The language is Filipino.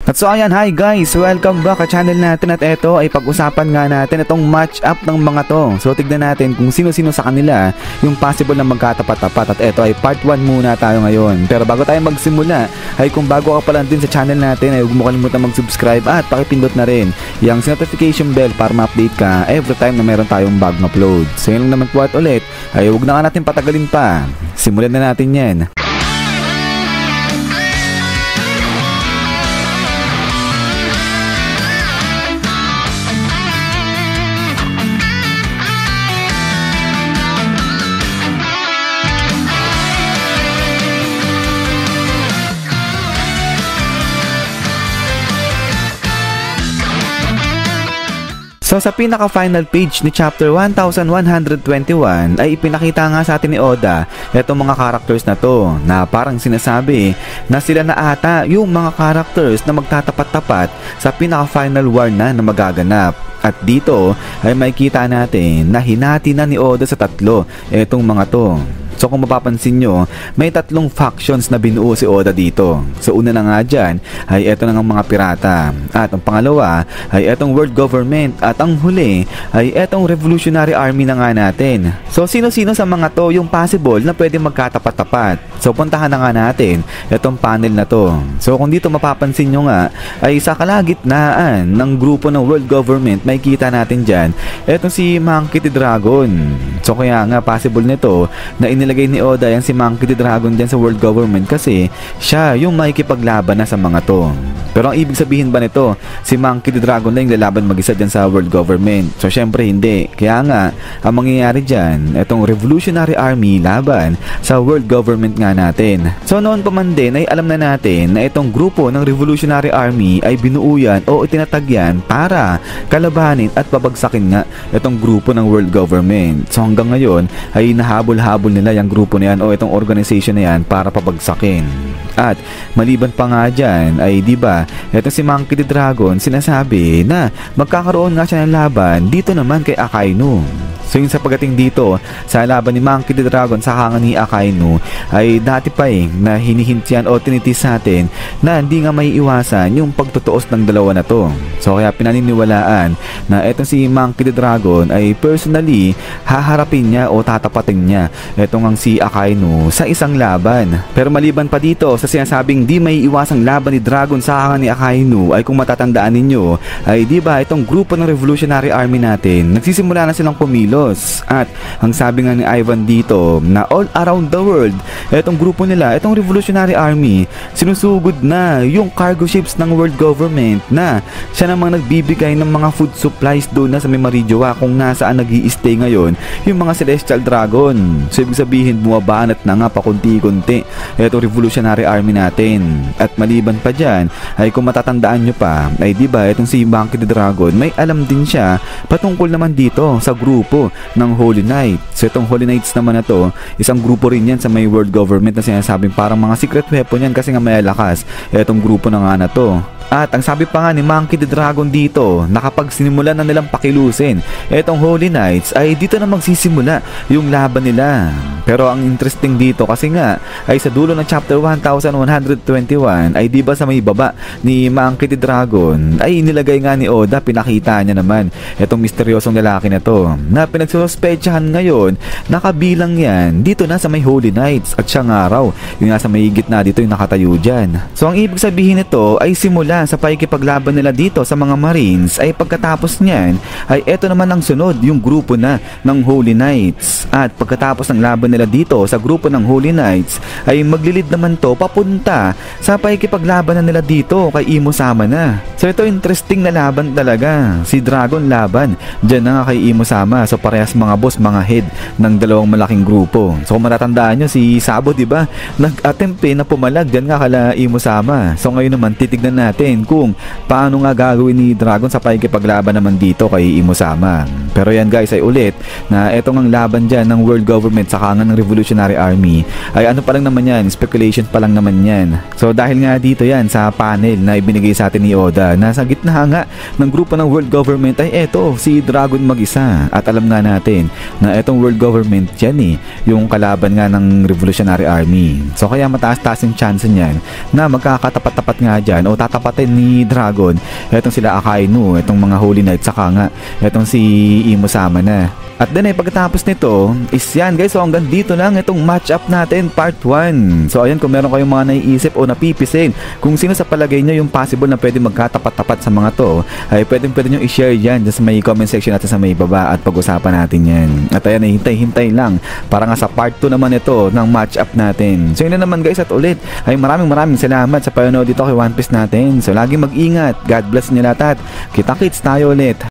At so ayan, hi guys! Welcome back sa channel natin at eto ay pag-usapan nga natin itong match up ng mga to. So tignan natin kung sino-sino sa kanila yung possible na magkatapat-tapat at eto ay part 1 muna tayo ngayon. Pero bago tayo magsimula ay kung bago ka pa lang din sa channel natin ay huwag mo kalimutan mag-subscribe at pakipindot na rin yung notification bell para ma-update ka every time na meron tayong bagong upload. So yun lang naman po at ulit ay huwag na nga natin patagalin pa. Simulan na natin yan. So sa pinaka-final page ni chapter 1121 ay ipinakita nga sa atin ni Oda itong mga characters na to na parang sinasabi na sila na ata yung mga characters na magtatapat-tapat sa pinaka-final war na magaganap. At dito ay makikita natin na hinati na ni Oda sa tatlo itong mga to. So kung mapapansin nyo, may tatlong factions na binuo si Oda dito. So una na nga dyan ay eto na ng mga pirata. At ang pangalawa ay etong world government. At ang huli ay etong revolutionary army na nga natin. So sino-sino sa mga to yung possible na pwede magkatapat-tapat? So puntahan na nga natin etong panel na to. So kung dito mapapansin nyo nga ay sa kalagitnaan ng grupo ng world government, may kita natin dyan etong si Monkey D. Dragon. So kaya nga possible nito na nilagay ni Oda yan si Monkey D. Dragon dyan sa world government kasi siya yung makikipaglaban na sa mga to. Pero ang ibig sabihin ba nito, si Monkey D. Dragon na yung lalaban mag-isa dyan sa world government? So syempre hindi. Kaya nga, ang mangyayari dyan, itong revolutionary army laban sa world government nga natin. So noon pa man din ay alam na natin na itong grupo ng revolutionary army ay binuo yan o itinatag yan para kalabanin at pabagsakin nga itong grupo ng world government. So hanggang ngayon ay nahabol-habol nila yung grupo na yan o itong organization na yan para pabagsakin. At maliban pa nga dyan ay diba, itong si Monkey D. Dragon sinasabi na magkakaroon nga siya ng laban dito naman kay Akainu. So yung sa pagdating dito sa laban ni Monkey D. Dragon sa hanga ni Akainu ay dati pa na hinihint yan o tinitis sa atin na hindi nga may iwasan yung pagtutuos ng dalawa na to. So kaya pinaniniwalaan na etong si Monkey D. Dragon ay personally haharapin niya o tatapatin niya etong ang si Akainu sa isang laban. Pero maliban pa dito sa sinasabing di may iwasang laban ni Dragon sa hanga ni Akainu ay kung matatandaan ninyo ay diba itong grupo ng revolutionary army natin nagsisimula na silang pumilo. At ang sabi nga ni Ivan dito na all around the world, etong grupo nila, itong revolutionary army, sinusugod na yung cargo ships ng world government na siya namang nagbibigay ng mga food supplies doon na sa Meridiua kung nasaan nag-i-stay ngayon yung mga celestial dragon. So ibig sabihin bumabanat na nga pakunti-kunti etong revolutionary army natin. At maliban pa dyan ay kung matatandaan nyo pa ay diba itong si Monkey D. Dragon may alam din siya patungkol naman dito sa grupo ng Holy Knight. So itong Holy Knights naman na to, isang grupo rin yan sa may world government na sinasabing parang mga secret weapon yan kasi nga may lakas itong grupo na nga na to. At ang sabi pa nga ni Monkey D. Dragon dito na kapag sinimulan na nilang pakilusin etong Holy Knights ay dito na magsisimula yung laban nila. Pero ang interesting dito kasi nga ay sa dulo ng chapter 1121 ay diba sa may baba ni Monkey D. Dragon ay inilagay nga ni Oda, pinakita niya naman etong misteryosong lalaki na to na pinagsuspetsahan ngayon nakabilang yan dito na sa may Holy Knights at siya nga raw yung nasa may gitna dito yung nakatayo dyan. So ang ibig sabihin nito ay simula sa pakikipaglaban nila dito sa mga Marines ay pagkatapos niyan ay eto naman ang sunod yung grupo na ng Holy Knights. At pagkatapos ng laban nila dito sa grupo ng Holy Knights ay maglilid naman to papunta sa pakikipaglaban na nila dito kay Imo Sama na. So ito interesting na laban talaga. Si Dragon laban dyan na nga kay Imo Sama. So parehas mga boss, mga head ng dalawang malaking grupo. So kung matatandaan nyo si Sabo diba nag-attempt na pumalag dyan nga kala Imo Sama. So ngayon naman titignan natin kung paano nga gagawin ni Dragon sa pakikipaglaban naman dito kay Imo Sama. Pero yan guys ay ulit na etong ang laban dyan ng world government saka nga ng Revolutionary Army ay ano pa lang naman yan, speculation pa lang naman yan. So dahil nga dito yan sa panel na ibinigay sa atin ni Oda, nasa gitna nga ng grupo ng world government ay eto si Dragon mag-isa. At alam nga natin na etong world government yan yung kalaban nga ng Revolutionary Army. So kaya mataas-taas yung chance niyan na magkakatapat-tapat nga dyan o tatapatin ni Dragon etong sila Akainu, etong mga Holy Knight saka nga etong si Imo Sama na. At then pagkatapos nito is yan guys, so hanggang dito lang itong match-up natin part 1. So ayan, kung meron kayong mga naiisip o napipisin kung sino sa palagay nyo yung possible na pwede magkatapat-tapat sa mga to, ay pwede nyo i-share yan dyan sa may comment section natin sa may baba at pag-usapan natin yan. At ayan, hintay-hintay lang para nga sa part 2 naman ito ng match-up natin. So yun na naman guys, at ulit ay maraming salamat sa panonood dito kay One Piece natin. So lagi mag-ingat, God bless nyo lahat at kita-kits tayo ulit.